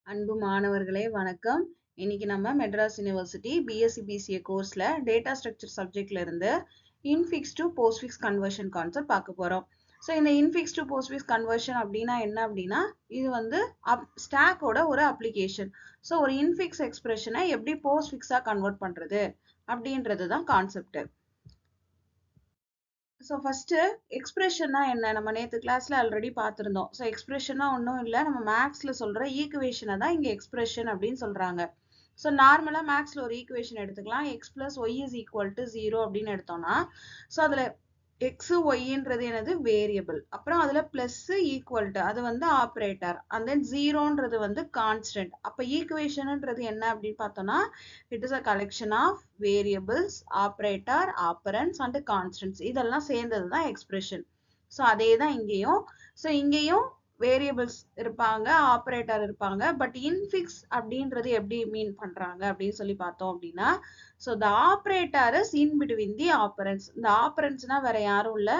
அன்பு மாணவர்களே வணக்கம். இன்னைக்கு நம்ம மெட்ராஸ் யூனிவர்சிட்டி பிஎஸ்சி பிசிஏ கோர்ஸ்ல டேட்டா ஸ்ட்ரக்சர் சப்ஜெக்ட்ல இருந்து infix to postfix conversion concept பார்க்க போறோம். ஸோ இந்த இன்ஃபிக்ஸ் டு போஸ்ட்ஃபிக்ஸ் கன்வர்ஷன் அப்படின்னா என்ன அப்படின்னா இது வந்து ஸ்டாக்கோட ஒரு அப்ளிகேஷன். ஸோ ஒரு இன்ஃபிக்ஸ் எக்ஸ்பிரஷனை எப்படி போஸ்ட்ஃபிக்ஸா கன்வெர்ட் பண்றது அப்படின்றது தான் கான்செப்ட். ஸோ ஃபர்ஸ்ட் எக்ஸ்பிரஷன்னா என்ன, நம்ம நேற்று கிளாஸ்ல ஆல்ரெடி பார்த்துருந்தோம். ஸோ எக்ஸ்பிரஷனா ஒன்றும் இல்லை, நம்ம மேக்ஸ்ல சொல்ற ஈக்குவேஷனை தான் இங்கே எக்ஸ்பிரஷன் அப்படின்னு சொல்றாங்க. ஸோ நார்மலா மேக்ஸ்ல ஒரு ஈக்குவேஷன் எடுத்துக்கலாம், x plus y is equal to 0 அப்படின்னு எடுத்தோம்னா, ஸோ அதுல எக்ஸ் ஒய்ன்றது என்னது வேரியபிள், அப்புறம் அதுல பிளஸ் ஈக்குவல் டு அது வந்து ஆப்ரேட்டர், அண்ட் தென் ஜீரோன்றது வந்து கான்ஸ்டன்ட். அப்ப ஈக்குவேஷன்ன்றது என்ன அப்படின்னு பார்த்தோம்னா it is a collection of variables, operator, operands and constants, இதெல்லாம் சேர்ந்தது தான் எக்ஸ்பிரஷன். ஸோ அதே தான் இங்கேயும். ஸோ இங்கேயும் வேரியபிள்ஸ் இருப்பாங்க, ஆப்ரேட்டர் இருப்பாங்க. பட் இன்ஃபிக்ஸ் அப்படின்றது எப்படி மீன் பண்றாங்க அப்படின்னு சொல்லி பார்த்தோம் அப்படின்னா, so the operator is in between the appearance. இந்த ஆப்பரன்ஸ்னா வேற யாரும் இல்ல,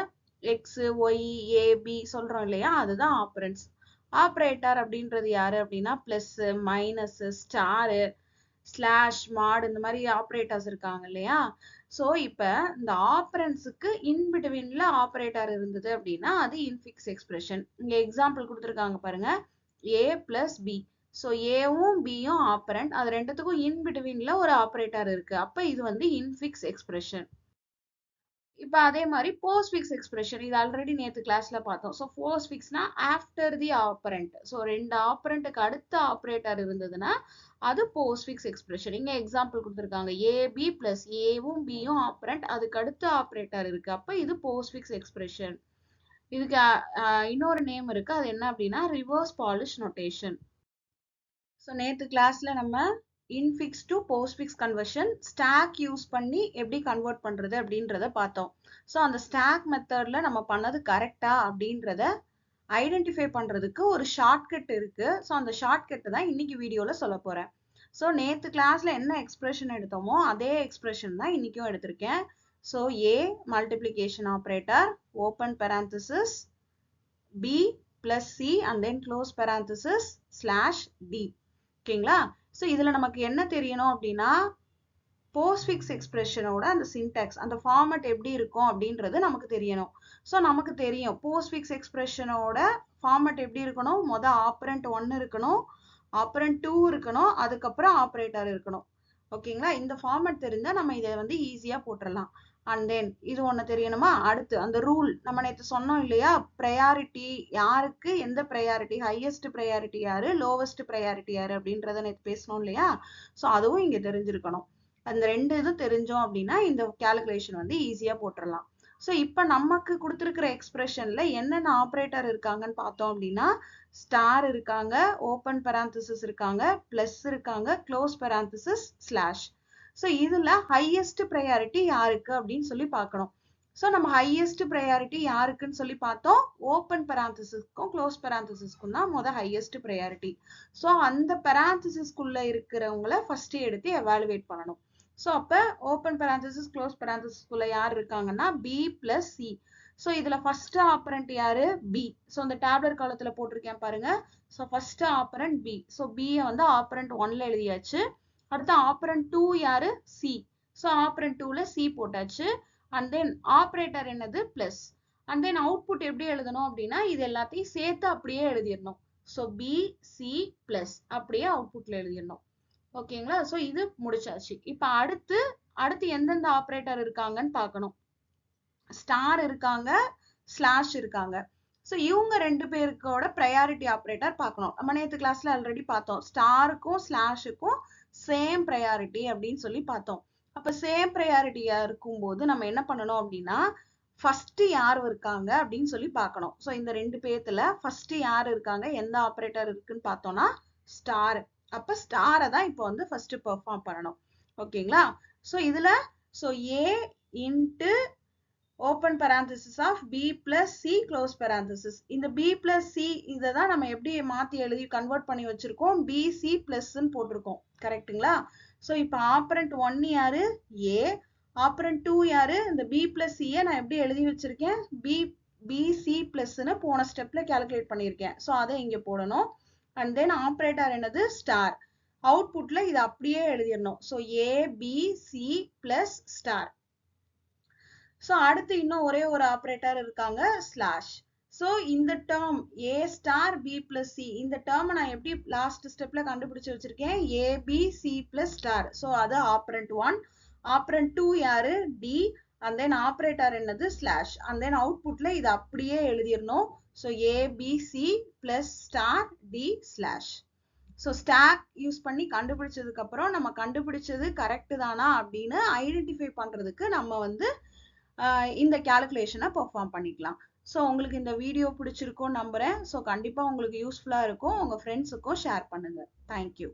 எக்ஸ் ஒய் ஏ பி சொல்றோம் இல்லையா, அதுதான் ஆப்பரன்ஸ். ஆப்ரேட்டர் அப்படின்றது யாரு அப்படின்னா பிளஸ் மைனஸ் ஸ்டாரு ஸ்லாஷ் மாட் இந்த மாதிரி ஆப்ரேட்டர்ஸ் இருக்காங்க இல்லையா. ஸோ இப்போ இந்த ஆப்பரன்ஸுக்கு இன்பிட்வீன்ல ஆப்ரேட்டர் இருந்தது அப்படின்னா அது இன்ஃபிக்ஸ் எக்ஸ்பிரஷன். இங்க எக்ஸாம்பிள் கொடுத்துருக்காங்க பாருங்க, ஏ பிளஸ் பி. ஸோ ஏவும் பியும் ஆப்பரண்ட், அது ரெண்டுத்துக்கும் இன்பிட்வீன்ல ஒரு ஆப்ரேட்டர் இருக்கு, அப்ப இது வந்து இன்ஃபிக்ஸ் எக்ஸ்பிரஷன். இப்போ அதே மாதிரி போஸ்ட்ஃபிக்ஸ் எக்ஸ்பிரஷன், இது ஆல்ரெடி நேற்று கிளாஸ்ல பார்த்தோம். ஸோ போஸ்ட்ஃபிக்ஸ்னா ஆஃப்டர் தி ஆப்பரண்ட். ஸோ ரெண்டு ஆப்பரண்ட்டுக்கு அடுத்த ஆப்ரேட்டர் இருந்ததுன்னா அது போஸ்ட்ஃபிக்ஸ் எக்ஸ்பிரஷன். இங்க எக்ஸாம்பிள் கொடுத்துருக்காங்க, ஏபி பிளஸ் ஏவும் பியும் ஆப்பரண்ட், அதுக்கு அடுத்த ஆப்ரேட்டர் இருக்கு, அப்ப இது போஸ்ட்ஃபிக்ஸ் எக்ஸ்பிரஷன். இதுக்கு இன்னொரு நேம் இருக்கு, அது என்ன அப்படின்னா ரிவர்ஸ் பாலிஷ் நோட்டேஷன். ஸோ நேற்று கிளாஸ்ல நம்ம infix to postfix conversion stack use பண்ணி எப்படி கன்வெர்ட் பண்றது அப்படின்றத பார்த்தோம். ஸோ அந்த ஸ்டாக் மெத்தட்ல நம்ம பண்ணது கரெக்டா அப்படின்றத ஐடென்டிஃபை பண்றதுக்கு ஒரு ஷார்ட்கட் இருக்கு. ஸோ அந்த ஷார்ட்கட் தான் இன்னைக்கு வீடியோல சொல்ல போறேன். ஸோ நேற்று கிளாஸ்ல என்ன எக்ஸ்பிரஷன் எடுத்தோமோ அதே எக்ஸ்பிரஷன் தான் இன்னைக்கும் எடுத்திருக்கேன். So A multiplication operator, open parenthesis B plus C and then close parenthesis slash D. ஓகேங்களா. ஸோ இதுல நமக்கு என்ன தெரியணும் அப்படின்னா போஸ்ட்ஃபிக்ஸ் எக்ஸ்பிரஷனோட அந்த சின்டாக்ஸ், அந்த ஃபார்மட் எப்படி இருக்கும் அப்படின்றது நமக்கு தெரியணும். ஸோ நமக்கு தெரியும் போஸ்ட்ஃபிக்ஸ் எக்ஸ்பிரஷனோட ஃபார்மட் எப்படி இருக்கணும், மொதல் ஆப்பரண்ட் 1 இருக்கணும், ஆப்பரண்ட் 2 இருக்கணும், அதுக்கப்புறம் ஆப்ரேட்டர் இருக்கணும். ஓகேங்களா. இந்த ஃபார்மட் தெரிஞ்சா நம்ம இதை வந்து ஈஸியா போட்டுடலாம். அண்ட் தென் இது ஒண்ணு தெரியணுமா, அடுத்து அந்த ரூல் நம்ம நேற்று சொன்னோம் இல்லையா, ப்ரையாரிட்டி யாருக்கு, எந்த ப்ரையாரிட்டி, ஹையஸ்ட் ப்ரையாரிட்டி யாரு, லோவஸ்ட் ப்ரையாரிட்டி யாரு அப்படின்றத நேற்று பேசணும் இல்லையா. ஸோ அதுவும் இங்க தெரிஞ்சிருக்கணும். அந்த ரெண்டு இது தெரிஞ்சோம் அப்படின்னா இந்த கால்குலேஷன் வந்து ஈஸியா போட்டுடலாம். ஸோ இப்போ நமக்கு கொடுத்துருக்கிற எக்ஸ்பிரஷன்ல என்னென்ன ஆப்ரேட்டர் இருக்காங்கன்னு பார்த்தோம் அப்படின்னா ஸ்டார் இருக்காங்க, ஓப்பன் parenthesis இருக்காங்க, பிளஸ் இருக்காங்க, க்ளோஸ் parenthesis ஸ்லாஷ். ஸோ இதுல ஹையஸ்ட் ப்ரையாரிட்டி யாருக்கு அப்படின்னு சொல்லி பார்க்கணும். ஸோ நம்ம ஹையஸ்ட் ப்ரையாரிட்டி யாருக்குன்னு சொல்லி பார்த்தோம், ஓப்பன் parenthesisக்கும் க்ளோஸ் parenthesisக்கும் தான் முதல் ஹையஸ்ட் ப்ரையாரிட்டி. ஸோ அந்த parenthesisக்குள்ள இருக்கிறவங்கள ஃபர்ஸ்ட் எடுத்து எவாலுவேட் பண்ணணும். ஸோ அப்போ ஓப்பன் parenthesis க்ளோஸ் parenthesisக்குள்ள யார் இருக்காங்கன்னா பி பிளஸ் சி. ஸோ இதுல ஃபர்ஸ்ட் ஆப்பரண்ட் யாரு, பி. ஸோ இந்த டேப்லெட் காலத்துல போட்டிருக்கேன் பாருங்க. So first operand B. So பியை வந்து ஆப்பரண்ட் 1ல எழுதியாச்சு. அடுத்து ஆப்பரண்ட் 2 யாரு, சி. ஸோ ஆப்பரண்ட் 2ல சி போட்டாச்சு. அண்ட் தென் ஆப்ரேட்டர் என்னது பிளஸ். அண்ட் தென் அவுட்புட் எப்படி எழுதணும் அப்படின்னா இது எல்லாத்தையும் சேர்த்து அப்படியே எழுதிடணும். ஸோ பி சி பிளஸ் அப்படியே அவுட்புட்ல எழுதிடணும். ஓகேங்களா. ஸோ இது முடிச்சாச்சு. இப்போ அடுத்து எந்தெந்த ஆப்ரேட்டர் இருக்காங்கன்னு பார்க்கணும். ஸ்டார் இருக்காங்க, ஸ்லாஷ் இருக்காங்க. ஸோ இவங்க ரெண்டு பேருக்கோட ப்ரையாரிட்டி ஆப்ரேட்டர் பார்க்கணும். நம்ம நேற்று கிளாஸ்ல ஆல்ரெடி பார்த்தோம், ஸ்டாருக்கும் ஸ்லாஷுக்கும் சேம் ப்ரையாரிட்டி அப்படின்னு சொல்லி பார்த்தோம். அப்ப சேம் ப்ரையாரிட்டியா இருக்கும்போது நம்ம என்ன பண்ணணும் அப்படின்னா ஃபர்ஸ்ட் யார் இருக்காங்க அப்படின்னு சொல்லி பார்க்கணும். ஸோ இந்த ரெண்டு பேர்த்துல ஃபர்ஸ்ட் யார் இருக்காங்க, எந்த ஆப்ரேட்டர் இருக்குன்னு பார்த்தோம்னா ஸ்டார். அப்ப ஸ்டாரை தான் இப்போ வந்து ஃபர்ஸ்ட் பெர்ஃபார்ம் பண்ணணும். ஓகேங்களா. ஸோ இதுல so A into open parenthesis of B plus C close parenthesis. இந்த பி பிளஸ் சி இதை தான் நம்ம எப்படி மாத்தி எழுதி கன்வெர்ட் பண்ணி வச்சிருக்கோம், பி சி பிளஸ்ன்னு போட்டிருக்கோம். கரெக்டுங்களா. ஸோ இப்போ ஆப்பரண்ட் 1 யாரு, ஏ. ஆப்பரண்ட் 2 யாரு, இந்த பி பிளஸ் சியை நான் எப்படி எழுதி வச்சிருக்கேன், பி சி பிளஸ்ன்னு போன ஸ்டெப்ல கால்குலேட் பண்ணியிருக்கேன். ஸோ அதை இங்க போடணும். அண்ட் தென் ஆப்ரேட்டர் என்னது ஸ்டார். அவுட்புட்ல இது அப்படியே எழுதிடணும். So ABC plus star. So அடுத்து இன்னும் ஒரே ஒரு ஆப்ரேட்டர் இருக்காங்க ஸ்லாஷ். ஸோ இந்த term A star B plus C, இந்த டேர்மை நான் எப்படி லாஸ்ட் ஸ்டெப்ல கண்டுபிடிச்சு வச்சிருக்கேன், AB C plus star. So அது ஆப்ரண்ட் 1. ஆப்ரண்ட் 2 யாரு, டி. அண்ட் தென் ஆப்ரேட்டர் என்னது ஸ்லாஷ். அண்ட் தென் அவுட்புட்ல இது அப்படியே எழுதிடணும். So ABC plus star D slash. So stock use பண்ணி கண்டுபிடிச்சதுக்கு அப்புறம் நம்ம கண்டுபிடிச்சது கரெக்ட் தானா அப்படின்னு ஐடென்டிஃபை பண்றதுக்கு நம்ம வந்து இந்த கேல்குலேஷனை பெர்ஃபார்ம் பண்ணிக்கலாம். ஸோ உங்களுக்கு இந்த வீடியோ பிடிச்சிருக்கும்னு நம்புறேன். ஸோ கண்டிப்பா உங்களுக்கு யூஸ்ஃபுல்லா இருக்கும். உங்க ஃப்ரெண்ட்ஸுக்கும் ஷேர் பண்ணுங்க. தேங்க்யூ.